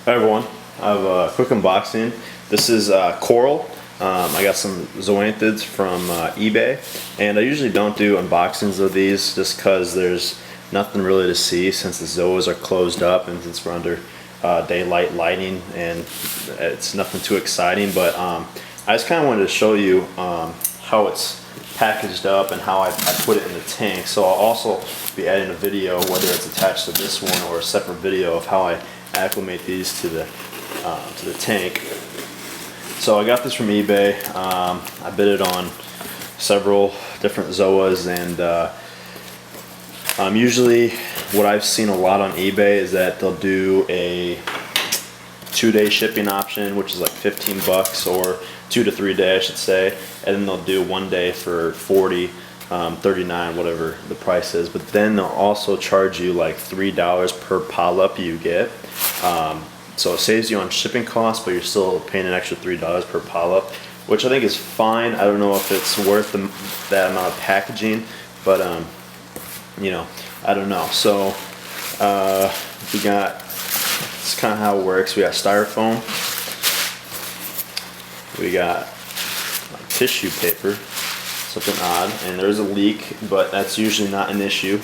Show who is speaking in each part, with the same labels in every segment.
Speaker 1: Hi everyone, I have a quick unboxing. This is coral. I got some zoanthids from eBay, and I usually don't do unboxings of these just because there's nothing really to see since the zoas are closed up and since we're under daylight lighting, and it's nothing too exciting. But I just kind of wanted to show you how it's packaged up and how I put it in the tank. So I'll also be adding a video, whether it's attached to this one or a separate video, of how I acclimate these to the tank. So I got this from eBay. I bid it on several different Zoas, and usually what I've seen a lot on eBay is that they'll do a 2-day shipping option, which is like 15 bucks, or 2 to 3 day I should say, and then they'll do 1 day for 40, 39, whatever the price is. But then they'll also charge you like $3 per polyp you get. So it saves you on shipping costs, but you're still paying an extra $3 per polyp, which I think is fine. I don't know if it's worth that amount of packaging, but you know, I don't know. So we got, this is kind of how it works. We got styrofoam, we got like tissue paper, something odd, and there's a leak, but that's usually not an issue.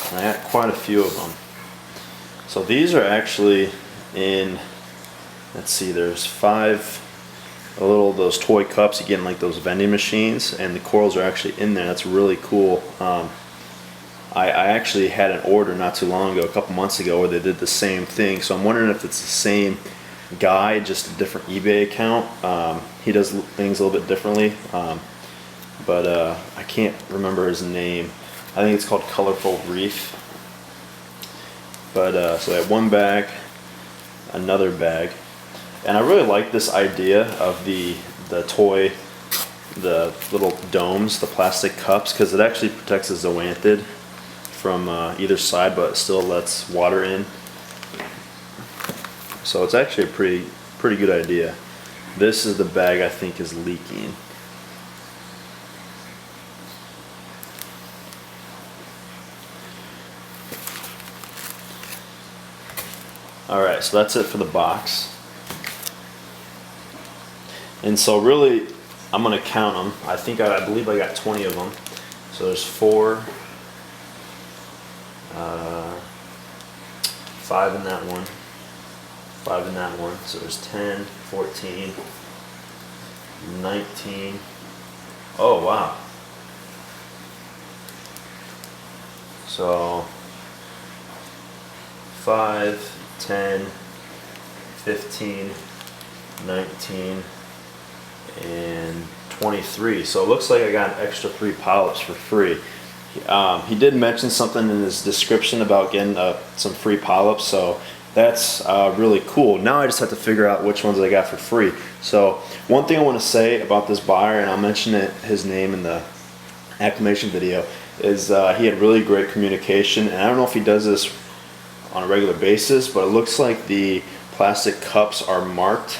Speaker 1: And I got quite a few of them. So these are actually in, let's see, there's 5 those toy cups you get in like those vending machines, and the corals are actually in there. That's really cool. I actually had an order not too long ago, a couple months ago, where they did the same thing. So I'm wondering if it's the same guy, just a different eBay account. He does things a little bit differently, but I can't remember his name. I think it's called Colorful Reef. But so I had one bag, another bag, and I really like this idea of the little domes, the plastic cups, because it actually protects the zoanthid from either side, but it still lets water in. So it's actually a pretty good idea. This is the bag I think is leaking. Alright, so that's it for the box. And so really, I'm going to count them. I believe I got 20 of them. So there's 4, 5 in that one, 5 in that one. So there's 10, 14, 19. Oh, wow. So 5, 10, 15, 19, and 23. So it looks like I got an extra 3 polyps for free. He did mention something in his description about getting some free polyps, so that's really cool. Now I just have to figure out which ones I got for free. So one thing I want to say about this buyer, and I'll mention his name in the acclimation video, is he had really great communication, and I don't know if he does this on a regular basis, but it looks like the plastic cups are marked,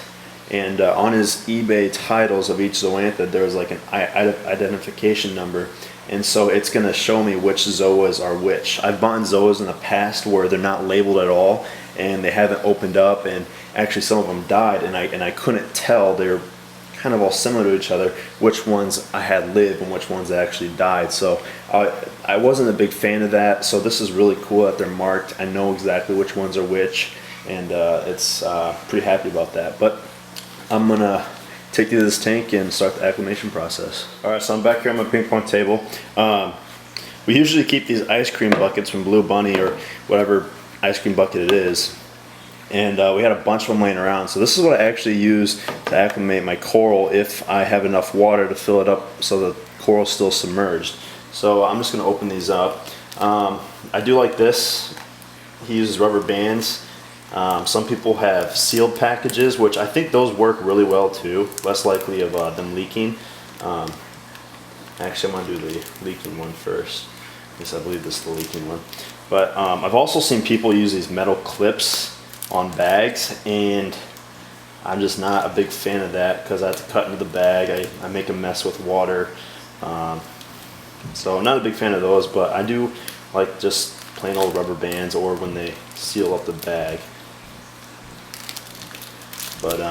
Speaker 1: and on his eBay titles of each zoanthid there's like an identification number, and so it's going to show me which zoas are which. I've bought zoas in the past where they're not labeled at all and they haven't opened up, and actually some of them died, and I couldn't tell. They're kind of all similar to each other, which ones I had lived and which ones actually died. So I wasn't a big fan of that, so this is really cool that they're marked. I know exactly which ones are which, and it's pretty happy about that. But I'm gonna take you to this tank and start the acclimation process. Alright, so I'm back here on my ping pong table. We usually keep these ice cream buckets from Blue Bunny or whatever ice cream bucket it is, and we had a bunch of them laying around. So this is what I actually use to acclimate my coral if I have enough water to fill it up so the coral's still submerged. So I'm just going to open these up. I do like this. He uses rubber bands. Some people have sealed packages, which I think those work really well too. Less likely of them leaking. Actually, I'm going to do the leaking one first. Yes, I believe this is the leaking one. But I've also seen people use these metal clips on bags, and I'm just not a big fan of that because I have to cut into the bag. I make a mess with water. So I'm not a big fan of those, but I do like just plain old rubber bands or when they seal up the bag. But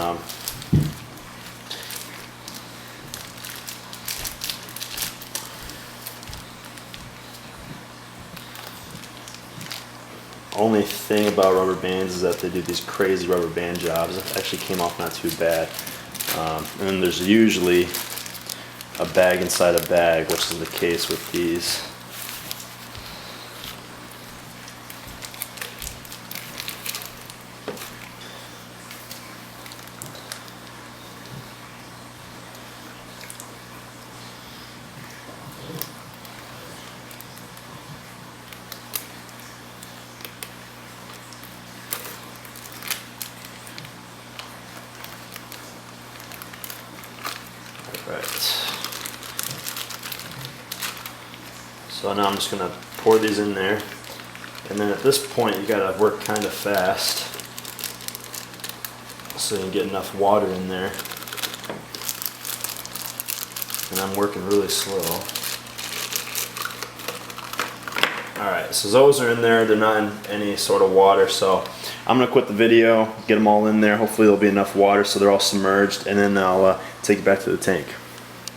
Speaker 1: only thing about rubber bands is that they do these crazy rubber band jobs. It actually came off not too bad. And then there's usually a bag inside a bag, which is the case with these. Right. So now I'm just going to pour these in there, and then at this point you got to work kind of fast so you can get enough water in there. And I'm working really slow. Alright, so those are in there. They're not in any sort of water, so I'm going to quit the video, get them all in there. Hopefully there'll be enough water so they're all submerged, and then I'll take it back to the tank.